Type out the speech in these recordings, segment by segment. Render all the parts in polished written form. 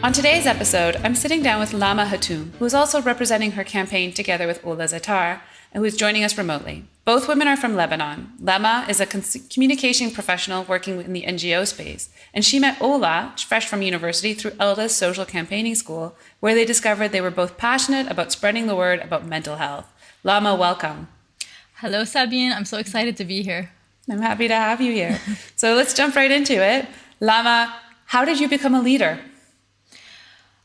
On today's episode, I'm sitting down with Lama Hatoum, who is also representing her campaign together with Ola Zatar, and who is joining us remotely. Both women are from Lebanon. Lama is a communication professional working in the NGO space, and she met Ola, fresh from university, through Elda's social campaigning school, where they discovered they were both passionate about spreading the word about mental health. Lama, welcome. Hello, Sabine. I'm so excited to be here. I'm happy to have you here. So let's jump right into it. Lama, how did you become a leader?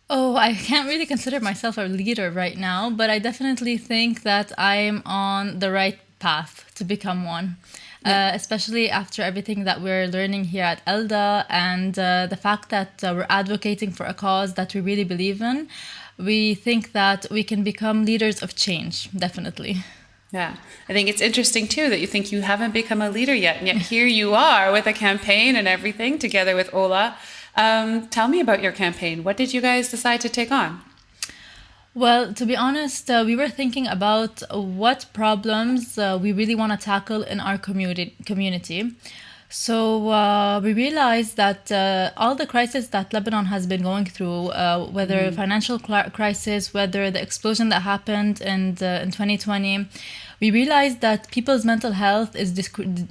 Oh, I can't really consider myself a leader right now, but I definitely think that I'm on the right path to become one. Especially after everything that we're learning here at Elda and the fact that we're advocating for a cause that we really believe in, we think that we can become leaders of change, definitely. Yeah, I think it's interesting too that you think you haven't become a leader yet, and yet here you are with a campaign and everything together with Ola. Tell me about your campaign. What did you guys decide to take on? Well, to be honest, we were thinking about what problems we really want to tackle in our community. So we realized that all the crises that Lebanon has been going through, whether financial crisis, whether the explosion that happened in 2020, we realized that people's mental health is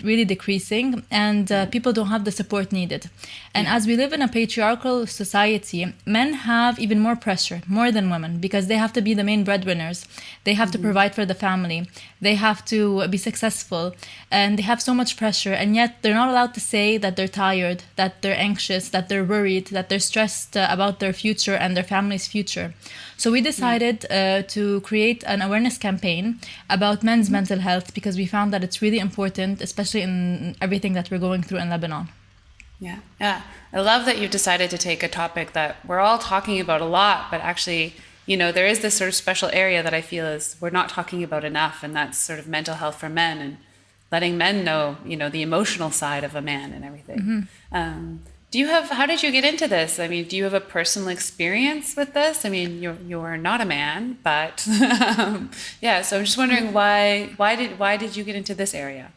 really decreasing, and people don't have the support needed. And as we live in a patriarchal society, men have even more pressure, more than women, because they have to be the main breadwinners. They have to provide for the family. They have to be successful, and they have so much pressure, and yet they're not allowed to say that they're tired, that they're anxious, that they're worried, that they're stressed about their future and their family's future. So we decided to create an awareness campaign about men's mental health, because we found that it's really important, especially in everything that we're going through in Lebanon. Yeah. I love that you've decided to take a topic that we're all talking about a lot, but actually, you know, there is this sort of special area that I feel is we're not talking about enough, and that's sort of mental health for men and letting men know, you know, the emotional side of a man and everything. How did you get into this? I mean, do you have a personal experience with this? I mean, you're not a man, but yeah, so I'm just wondering why did you get into this area?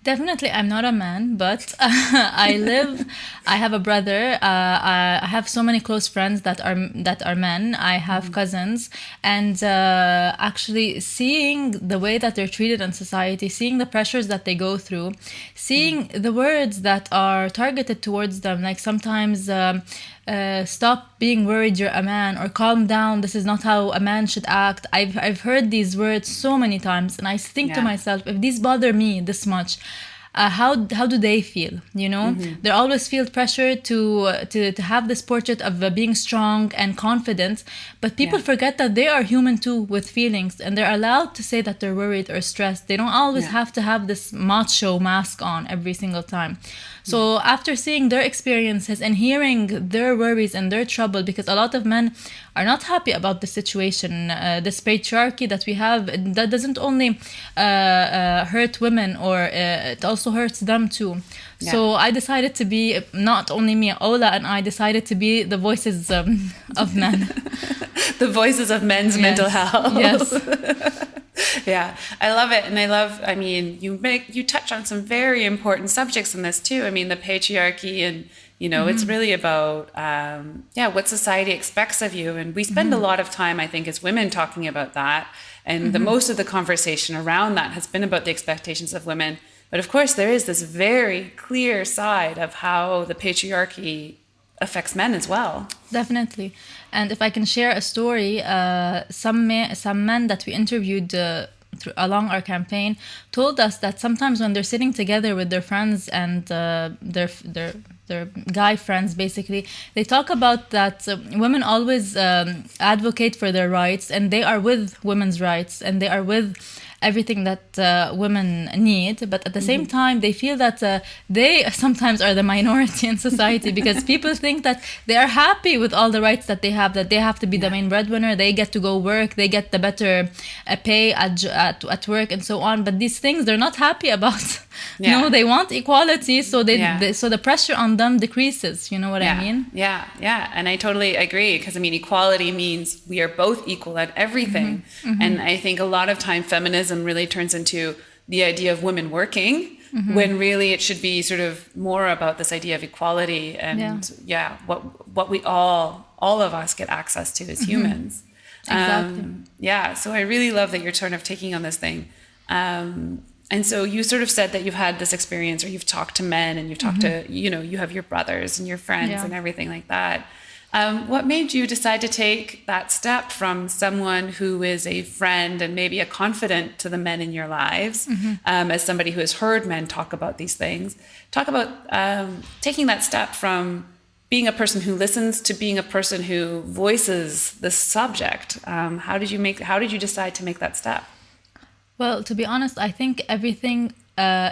Definitely, I'm not a man, but I have a brother. I have so many close friends that are men. I have cousins, and actually seeing the way that they're treated in society, seeing the pressures that they go through, seeing the words that are targeted towards them, like sometimes stop being worried, you're a man, or calm down, this is not how a man should act. I've heard these words so many times, and I think to myself, if these bother me this much, how do they feel? You know, they always feel pressure to have this portrait of being strong and confident, but people forget that they are human too, with feelings, and they're allowed to say that they're worried or stressed. They don't always have to have this macho mask on every single time. So after seeing their experiences and hearing their worries and their trouble, because a lot of men are not happy about the situation, this patriarchy that we have, that doesn't only hurt women, or it also hurts them too. Yeah. So I decided to be, not only me, Ola and I decided to be the voices of men. The voices of men's mental health. Yes. Yeah, I love it. And I mean, you touch on some very important subjects in this too. I mean, the patriarchy, and, you know, it's really about, what society expects of you. And we spend a lot of time, I think, as women talking about that. And the most of the conversation around that has been about the expectations of women. But of course, there is this very clear side of how the patriarchy affects men as well. Definitely. And if I can share a story, some men that we interviewed along our campaign told us that sometimes when they're sitting together with their friends and their guy friends, basically, they talk about that women always advocate for their rights, and they are with women's rights, and they are with everything that women need, but at the same time they feel that they sometimes are the minority in society, because people think that they are happy with all the rights that they have to be the main breadwinner, they get to go work, they get the better pay at work and so on, but these things they're not happy about. You know, they want equality, so so the pressure on them decreases. You know what I mean? Yeah, and I totally agree, because I mean, equality means we are both equal at everything, and I think a lot of time feminism really turns into the idea of women working when really it should be sort of more about this idea of equality and what we all of us get access to as humans. Exactly. So I really love that you're sort of taking on this thing. And so you sort of said that you've had this experience, or you've talked to men, and you've talked to, you have your brothers and your friends and everything like that. What made you decide to take that step from someone who is a friend and maybe a confidant to the men in your lives, as somebody who has heard men talk about these things? Talk about taking that step from being a person who listens to being a person who voices this subject. How did you decide to make that step? Well, to be honest, I think everything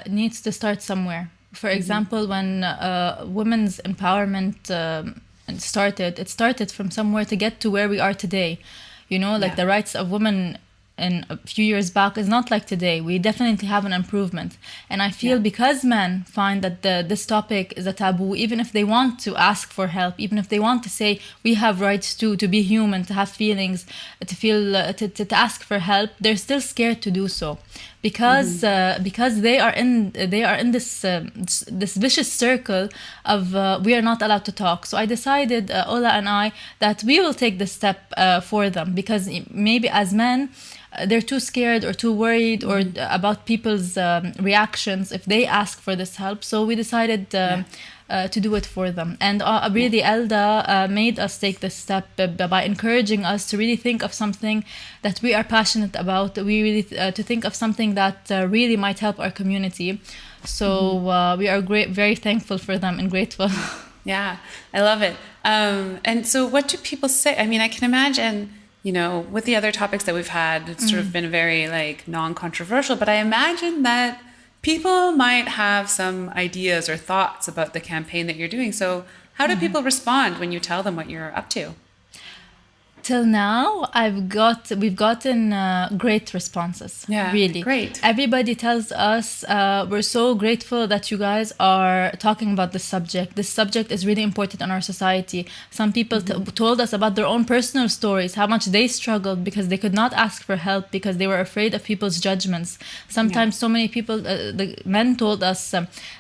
needs to start somewhere. For example, when women's empowerment it started from somewhere to get to where we are today. The rights of women in a few years back is not like today. We definitely have an improvement. And I feel because men find that this topic is a taboo, even if they want to ask for help, even if they want to say we have rights to be human, to have feelings, to feel, to ask for help, they're still scared to do so. Because they are in this vicious circle of we are not allowed to talk. So I decided, Ola and I, that we will take this step for them, because maybe as men they're too scared or too worried or about people's reactions if they ask for this help. So we decided to do it for them. And really, Elda made us take this step by encouraging us to really think of something that we are passionate about. We really to think of something that really might help our community. So we are very thankful for them and grateful. Yeah, I love it. And so what do people say? I mean, I can imagine, with the other topics that we've had, it's sort of been very non-controversial, but I imagine that people might have some ideas or thoughts about the campaign that you're doing. So how do people respond when you tell them what you're up to? Till now, we've gotten great responses. Yeah, really great. Everybody tells us we're so grateful that you guys are talking about this subject. This subject is really important in our society. Some people told us about their own personal stories, how much they struggled because they could not ask for help because they were afraid of people's judgments. Sometimes so many people, the men told us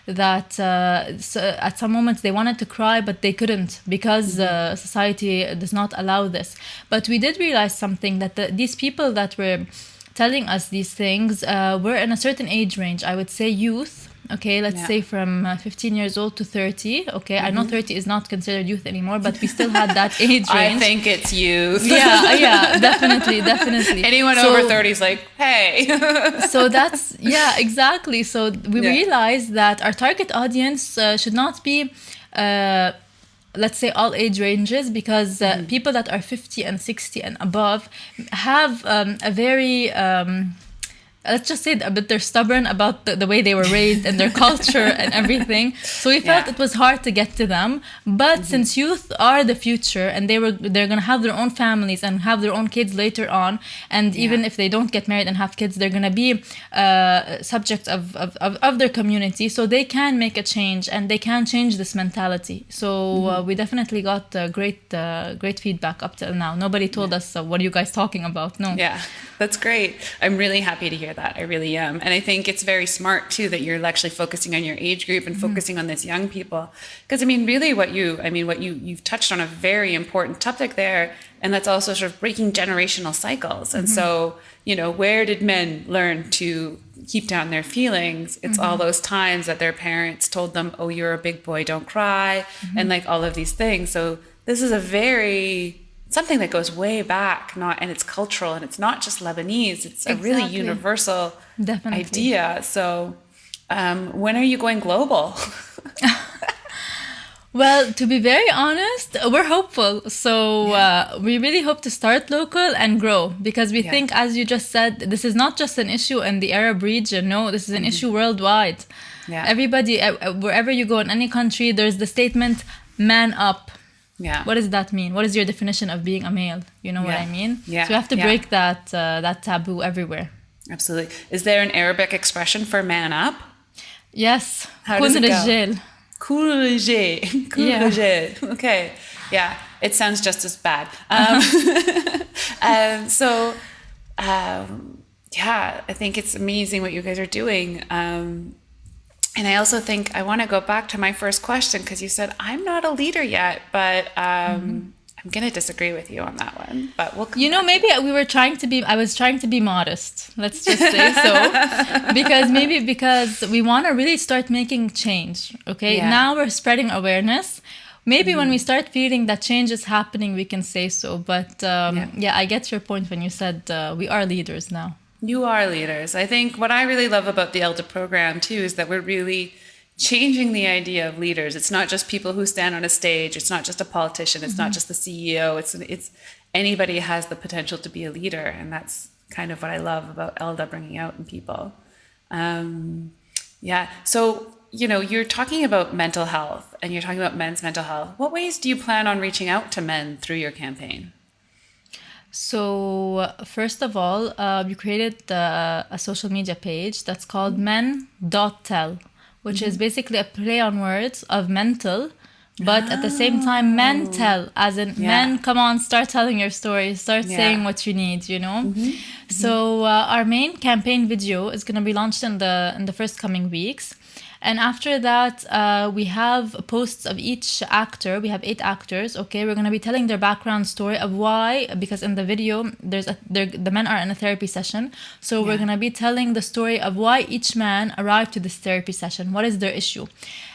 that at some moments they wanted to cry, but they couldn't because society does not allow this. But we did realize something, that these people that were telling us these things were in a certain age range. I would say youth. Okay, let's say from 15 years old to 30. Okay, I know 30 is not considered youth anymore, but we still had that age range. I think it's youth. Yeah, definitely. Anyone over 30 is like, hey. So that's, exactly. So we realized that our target audience should not be let's say all age ranges, because people that are 50 and 60 and above have a very let's just say a bit, they're stubborn about the way they were raised and their culture and everything. So we felt it was hard to get to them. But since youth are the future and they're going to have their own families and have their own kids later on, and even if they don't get married and have kids, they're going to be subjects of their community. So they can make a change and they can change this mentality. So we definitely got great feedback up till now. Nobody told us, what are you guys talking about? No. Yeah, that's great. I'm really happy to hear that. I really am. And I think it's very smart too that you're actually focusing on your age group and focusing on this young people. Because I mean, really you've touched on a very important topic there, and that's also sort of breaking generational cycles. And so, where did men learn to keep down their feelings? It's all those times that their parents told them, oh, you're a big boy, don't cry, and all of these things. So this is something that goes way back, and it's cultural, and it's not just Lebanese. It's a really universal idea. So when are you going global? Well, to be very honest, we're hopeful. So we really hope to start local and grow, because we think, as you just said, this is not just an issue in the Arab region. No, this is an issue worldwide. Yeah. Everybody, wherever you go in any country, there's the statement, man up. Yeah. What does that mean? What is your definition of being a male? You know what I mean? Yeah. So we have to break that taboo everywhere. Absolutely. Is there an Arabic expression for man up? Yes. How does it go? Cool rajal. Okay. Yeah. It sounds just as bad. I think it's amazing what you guys are doing. And I also think I want to go back to my first question because you said I'm not a leader yet, but I'm going to disagree with you on that one. But we'll come You know, back. maybe I was trying to be modest. Let's just say so. Because we want to really start making change. Okay. Yeah. Now we're spreading awareness. Maybe when we start feeling that change is happening, we can say so. But yeah, I get your point when you said we are leaders now. You are leaders. I think what I really love about the ELDA program too is that we're really changing the idea of leaders. It's not just people who stand on a stage. It's not just a politician. It's not just the CEO. It's anybody has the potential to be a leader, and that's kind of what I love about ELDA bringing out in people. Yeah. So you're talking about mental health, and you're talking about men's mental health. What ways do you plan on reaching out to men through your campaign? So, first of all, we created a social media page that's called men.tell, which is basically a play on words of mental, but at the same time, men tell, as in men, come on, start telling your story, start saying what you need, So, our main campaign video is going to be launched in the first coming weeks. And after that, we have posts of each actor. We have 8 actors. Okay, we're gonna be telling their background story of why. Because in the video, the men are in a therapy session. So we're gonna be telling the story of why each man arrived to this therapy session. What is their issue?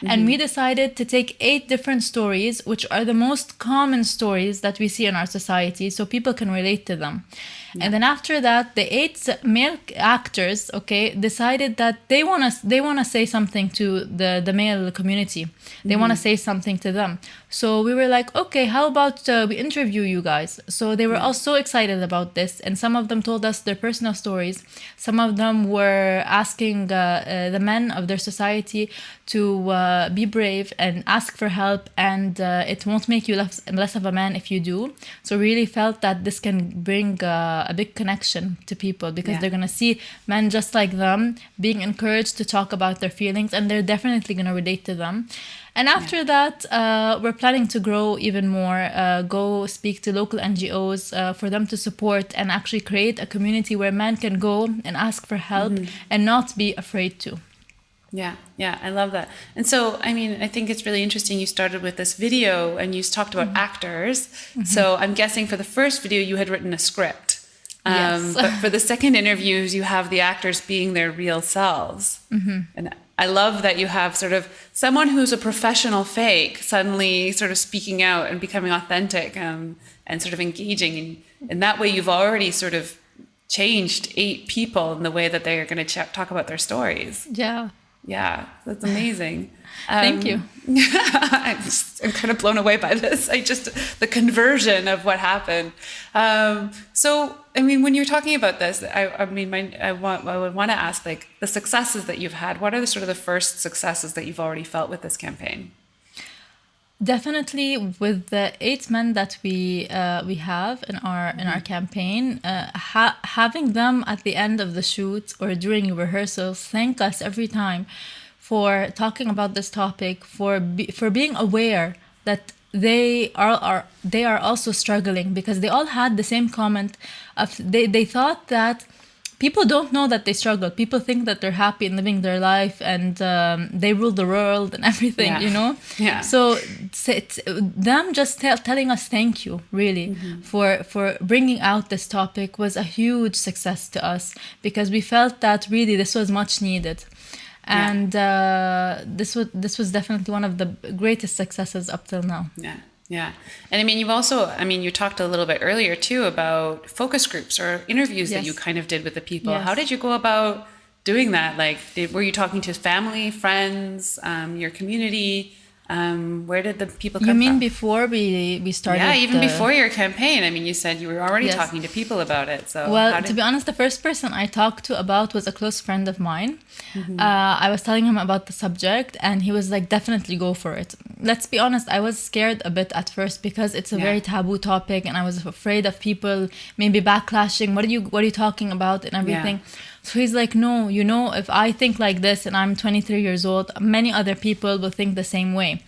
And we decided to take 8 different stories, which are the most common stories that we see in our society, so people can relate to them. And then after that, the 8 male actors, okay, decided that they wanna say something to the male community. They wanna say something to them. So we were like, okay, how about we interview you guys? So they were all so excited about this, and some of them told us their personal stories. Some of them were asking the men of their society to be brave and ask for help, and it won't make you less of a man if you do. So really felt that this can bring a big connection to people, because they're gonna see men just like them being encouraged to talk about their feelings, and they're definitely gonna relate to them. And after that, we're planning to grow even more, go speak to local NGOs for them to support and actually create a community where men can go and ask for help and not be afraid to. Yeah, I love that. And so, I mean, I think it's really interesting. You started with this video and you talked about actors. So I'm guessing for the first video, you had written a script. Yes. But for the second interviews, you have the actors being their real selves. And I love that you have sort of someone who's a professional fake suddenly sort of speaking out and becoming authentic and sort of engaging. And that way you've already sort of changed 8 people in the way that they are going to talk about their stories. Yeah. That's amazing. Thank you. I'm kind of blown away by this. The conversion of what happened. So, I mean, when you're talking about this, I would want to ask, like, the successes that you've had. What are the sort of the first successes that you've already felt with this campaign? Definitely, with the 8 men that we have in our campaign, having them at the end of the shoot or during rehearsals thank us every time for talking about this topic, for being aware that they are also struggling, because they all had the same comment of they thought that people don't know that they struggle. People think that they're happy and living their life and they rule the world and everything, Yeah. So it's them just telling us thank you, really, for bringing out this topic was a huge success to us, because we felt that really this was much needed. And this was definitely one of the greatest successes up till now. Yeah. And I mean, you talked a little bit earlier too about focus groups or interviews that you kind of did with the people. Yes. How did you go about doing that? Like, were you talking to family, friends, your community? Where did the people come from? You mean before we started? Yeah, even before your campaign. I mean, you said you were already talking to people about it. So, to be honest, the first person I talked to about was a close friend of mine. I was telling him about the subject, and he was like, definitely go for it. Let's be honest, I was scared a bit at first, because it's a very taboo topic, and I was afraid of people maybe backlashing. What are you talking about and everything. So he's like, no, if I think like this and I'm 23 years old, many other people will think the same way.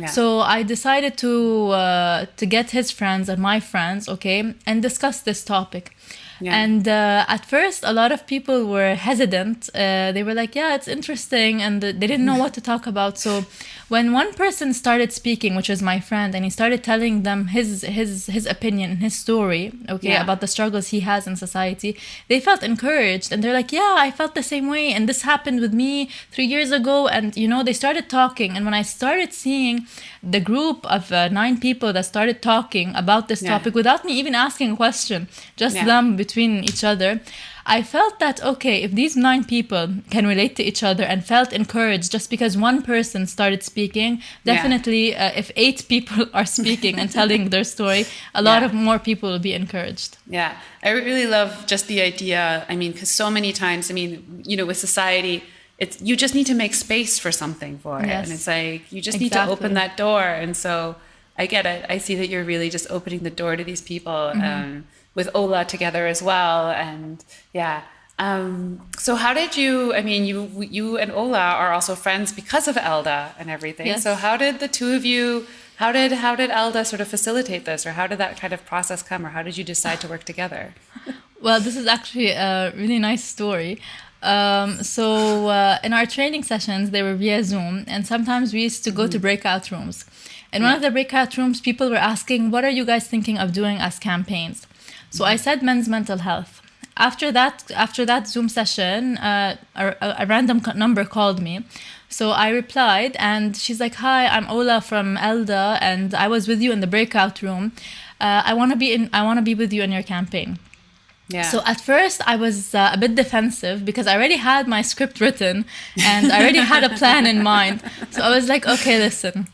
So I decided to get his friends and my friends, okay, and discuss this topic. Yeah. And at first, a lot of people were hesitant. They were like, yeah, it's interesting. And they didn't know what to talk about. So when one person started speaking, which was my friend, and he started telling them his opinion, his story, okay, Yeah. about the struggles he has in society, they felt encouraged. And they're like, yeah, I felt the same way. And this happened with me 3 years ago. And, you know, they started talking. And when I started seeing the group of 9 people that started talking about this Yeah. topic without me even asking a question, just Yeah. them between each other, I felt that, okay, if these 9 people can relate to each other and felt encouraged just because one person started speaking, definitely if 8 people are speaking and telling their story, a lot Yeah. of more people will be encouraged. Yeah, I really love just the idea. I mean, because so many times, I mean, you know, with society, it's you just need to make space for something for it, Yes. and it's like you just need to open Exactly. that door. And so I get it. I see that you're really just opening the door to these people with Ola together as well, and yeah. So how did you? I mean, you and Ola are also friends because of Elda and everything. Yes. So how did the two of you? How did Elda sort of facilitate this, or how did that kind of process come, or how did you decide to work together? Well, this is actually a really nice story. In our training sessions, they were via Zoom, and sometimes we used to go to breakout rooms. In one of the breakout rooms, people were asking, what are you guys thinking of doing as campaigns? So I said men's mental health. After that Zoom session, a random number called me. So I replied, and she's like, "Hi, I'm Ola from Elda, and I was with you in the breakout room. I want to be with you in your campaign." Yeah. So at first I was a bit defensive because I already had my script written and I already had a plan in mind. So I was like, okay, listen,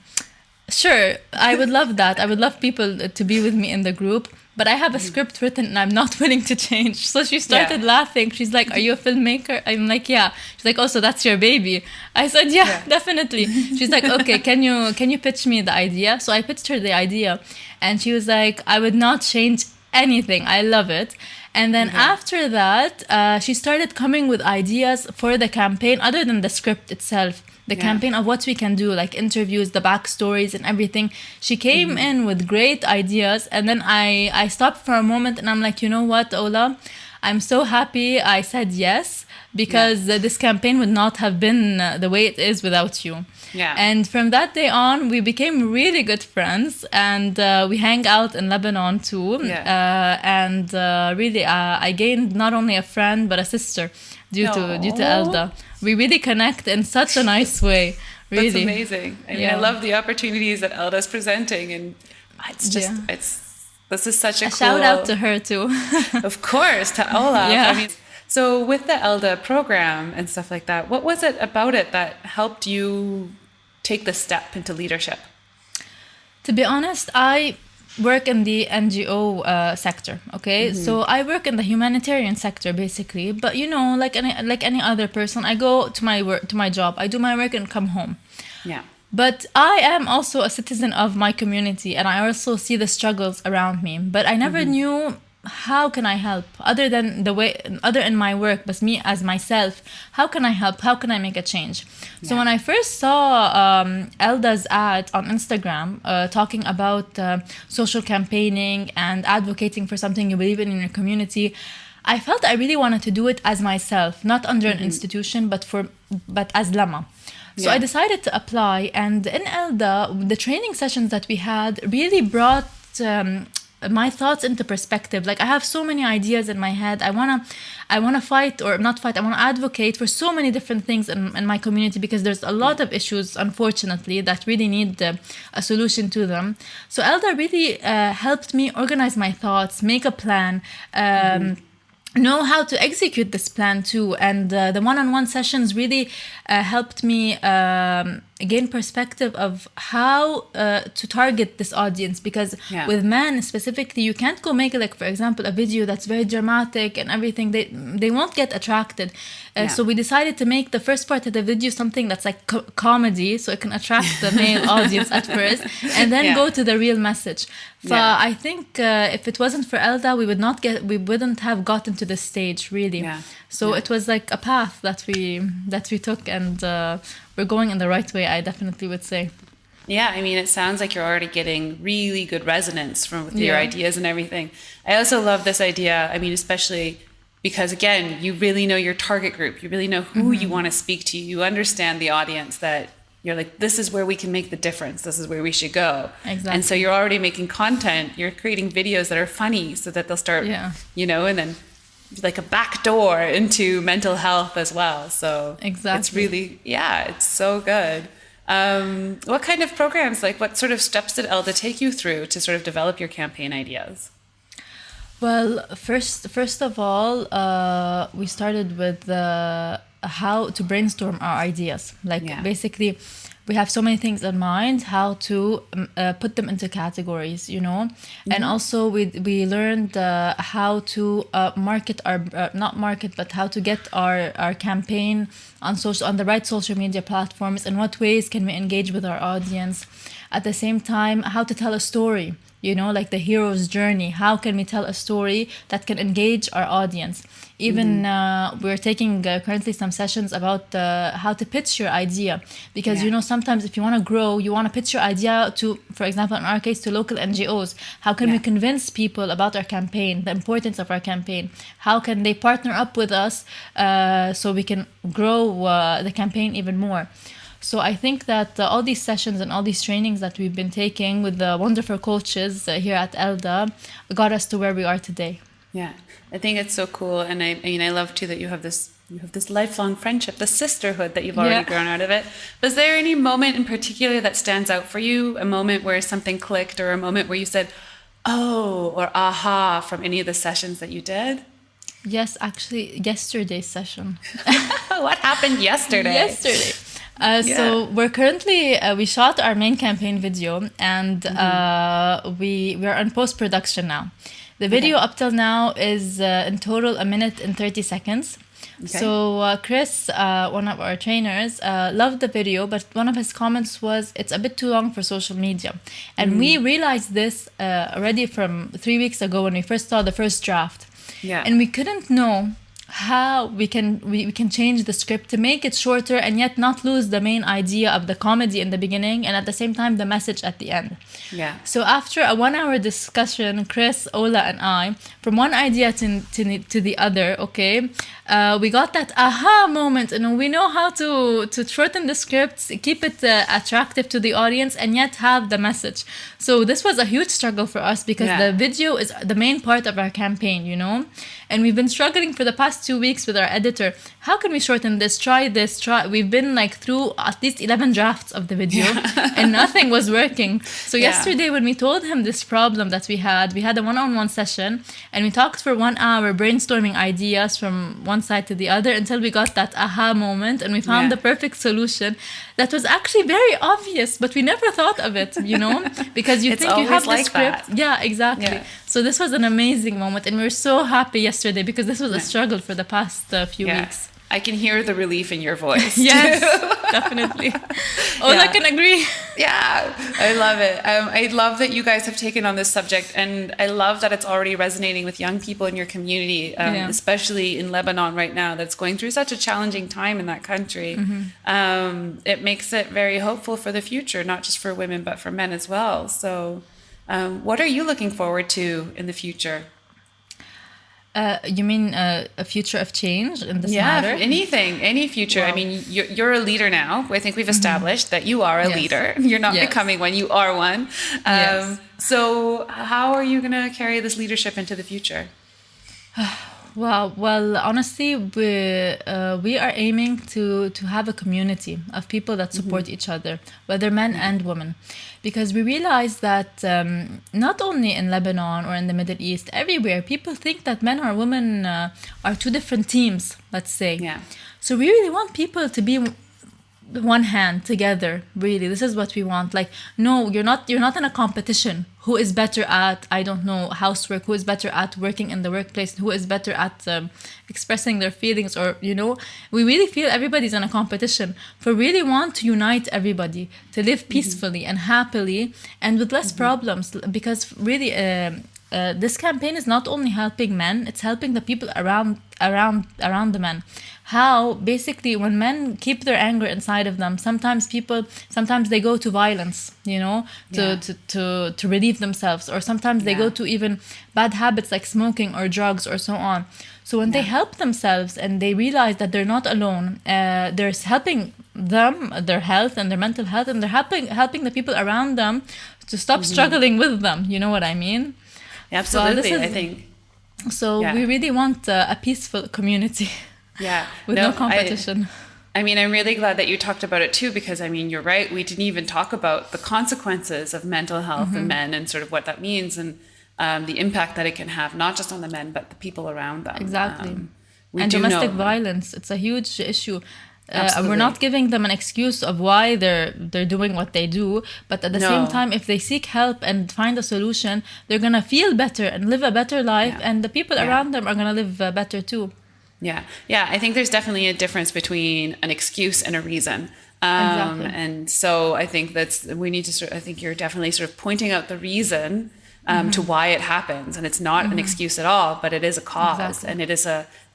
sure, I would love that. I would love people to be with me in the group, but I have a script written and I'm not willing to change. So she started laughing. She's like, are you a filmmaker? I'm like, yeah. She's like, oh, so that's your baby. I said, yeah. Definitely. She's like, okay, can you pitch me the idea? So I pitched her the idea and she was like, I would not change anything. I love it. And then after that, she started coming with ideas for the campaign other than the script itself. The campaign of what we can do, like interviews, the backstories and everything. She came in with great ideas. And then I stopped for a moment and I'm like, you know what, Ola? I'm so happy I said yes, because this campaign would not have been the way it is without you. Yeah. And from that day on, we became really good friends, and we hang out in Lebanon too. Really, I gained not only a friend but a sister due to Elda. We really connect in such a nice way. Really, that's amazing. I mean, I love the opportunities that Elda's presenting, and it's just this is such a cool shout out to her too. Of course, to Ola. Yeah. I mean, so with the Elda program and stuff like that, what was it about it that helped you take the step into leadership? To be honest, I work in the NGO sector. Okay, so I work in the humanitarian sector basically. But you know, like any other person, I go to my work, to my job. I do my work and come home. Yeah. But I am also a citizen of my community, and I also see the struggles around me. But I never knew how can I help other in my work, but me as myself. How can I help? How can I make a change? So when I first saw Elda's ad on Instagram talking about social campaigning and advocating for something you believe in your community, I felt I really wanted to do it as myself, not under an institution, but as Lama. So I decided to apply, and in Elda, the training sessions that we had really brought my thoughts into perspective. Like, I have so many ideas in my head. I wanna fight, or not fight, I wanna advocate for so many different things in my community, because there's a lot of issues, unfortunately, that really need a solution to them. So Elda really helped me organize my thoughts, make a plan, know how to execute this plan too. And the one-on-one sessions really helped me gain perspective of how to target this audience, because with men specifically, you can't go make, like, for example, a video that's very dramatic and everything. They won't get attracted. So we decided to make the first part of the video something that's like comedy, so it can attract the male audience at first, and then go to the real message. I think if it wasn't for Elda, we wouldn't have gotten to this stage, really. So it was like a path that we took, and we're going in the right way, I definitely would say. Yeah, I mean, it sounds like you're already getting really good resonance from with your Yeah. ideas and everything. I also love this idea. I mean, especially because again, you really know your target group. You really know who you want to speak to. You understand the audience that you're like, this is where we can make the difference. This is where we should go. Exactly. And so you're already making content. You're creating videos that are funny so that they'll start, Yeah. and then like a back door into mental health as well. So Exactly. it's really, yeah, it's so good. What kind of programs, like what sort of steps did Elda take you through to sort of develop your campaign ideas? Well, first of all, we started with how to brainstorm our ideas. Like Yeah. basically, we have so many things in mind, how to put them into categories, and also we learned how to market our not market, but how to get our campaign on the right social media platforms. In what ways can we engage with our audience? At the same time, how to tell a story. Like the hero's journey. How can we tell a story that can engage our audience? Even we're taking currently some sessions about how to pitch your idea. Because, Yeah. sometimes if you want to grow, you want to pitch your idea to, for example, in our case, to local NGOs. How can we Yeah. convince people about our campaign, the importance of our campaign? How can they partner up with us so we can grow the campaign even more? So I think that all these sessions and all these trainings that we've been taking with the wonderful coaches here at Elda got us to where we are today. Yeah, I think it's so cool, and I mean, I love too that you have this lifelong friendship, the sisterhood that you've already Yeah. grown out of it. Was there any moment in particular that stands out for you? A moment where something clicked, or a moment where you said, "Oh," or "aha" from any of the sessions that you did? Yes, actually, yesterday's session. What happened yesterday? Yesterday. So we're currently we shot our main campaign video, and we're on post production now. The video up till now is in total 1 minute and 30 seconds. Okay. So Chris, one of our trainers, loved the video, but one of his comments was it's a bit too long for social media, and we realized this already from 3 weeks ago when we first saw the first draft. Yeah. And we couldn't know how we can change the script to make it shorter and yet not lose the main idea of the comedy in the beginning and at the same time the message at the end. Yeah. So after a 1 hour discussion, Chris, Ola, and I, from one idea to the other, we got that aha moment, and we know how to shorten the scripts, keep it attractive to the audience, and yet have the message. So this was a huge struggle for us because Yeah. the video is the main part of our campaign, and we've been struggling for the past 2 weeks with our editor. How can we shorten this? Try this. We've been like through at least 11 drafts of the video, and nothing was working. So Yeah. yesterday when we told him this problem that we had a one-on-one session, and we talked for 1 hour brainstorming ideas from one side to the other until we got that aha moment, and we found Yeah. the perfect solution that was actually very obvious, but we never thought of it, because you It's think you always have the like script. that. Yeah, exactly. Yeah. So this was an amazing moment, and we were so happy yesterday because this was a struggle for the past few Yeah. weeks. I can hear the relief in your voice. Yes, definitely. Ola Yeah. can agree. Yeah, I love it. I love that you guys have taken on this subject, and I love that it's already resonating with young people in your community, Yeah. especially in Lebanon right now, that's going through such a challenging time in that country. It makes it very hopeful for the future, not just for women, but for men as well. So, what are you looking forward to in the future? You mean a future of change in this Yeah, matter? any future. I Wow. mean, you're a leader now. I think we've established that you are a Yes. leader. You're not Yes. becoming one, you are one. Yes. So how are you going to carry this leadership into the future? Wow. Well, honestly, we are aiming to have a community of people that support each other, whether men and women, because we realize that not only in Lebanon or in the Middle East, everywhere, people think that men or women are two different teams, let's say. Yeah. So we really want people to be one hand together. Really, this is what we want. Like, no, you're not in a competition. Who is better at, I don't know, housework? Who is better at working in the workplace? Who is better at expressing their feelings? Or, we really feel everybody's in a competition. For really want to unite everybody to live peacefully and happily and with less problems. Because really, this campaign is not only helping men, it's helping the people around the men. How basically when men keep their anger inside of them, sometimes they go to violence, you know, to relieve themselves, or sometimes they go to even bad habits like smoking or drugs or so on. So when they help themselves and they realize that they're not alone, they're helping them, their health and their mental health, and they're helping the people around them to stop struggling with them. You know what I mean? Absolutely. So I think. So we really want a peaceful community. Yeah. With no competition. I mean, I'm really glad that you talked about it too, because I mean, you're right. We didn't even talk about the consequences of mental health in men and sort of what that means, and the impact that it can have, not just on the men, but the people around them. Exactly. And domestic violence, it's a huge issue. We're not giving them an excuse of why they're doing what they do, but at the same time, if they seek help and find a solution, they're gonna feel better and live a better life, and the people around them are gonna live better too. Yeah. I think there's definitely a difference between an excuse and a reason. Exactly. And so I think we need to I think you're definitely sort of pointing out the reason to why it happens, and it's not an excuse at all, but it is a cause, and it is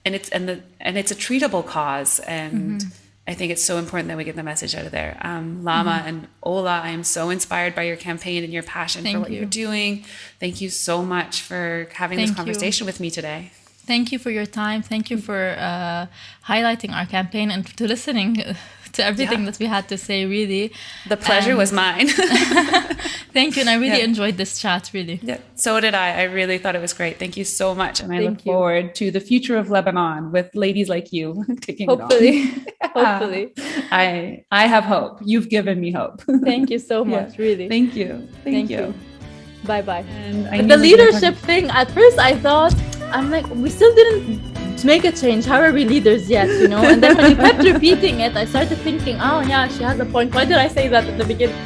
it's a treatable cause, and I think it's so important that we get the message out of there. Lama and Ola, I am so inspired by your campaign and your passion for what you're doing. Thank you so much for having this conversation with me today. Thank you for your time. Thank you for highlighting our campaign and to listening to everything that we had to say, really. The pleasure was mine. Thank you. And I really enjoyed this chat, really. Yeah, so did I. I really thought it was great. Thank you so much. And I look forward to the future of Lebanon with ladies like you taking it on. Hopefully. I have hope. You've given me hope. Thank you so much, really. Thank you. Thank you. Bye-bye. And the leadership thing, at first I thought, I'm like, we still didn't make a change. How are we leaders yet, you know? And then when you kept repeating it, I started thinking, oh yeah, she has a point. Why did I say that at the beginning?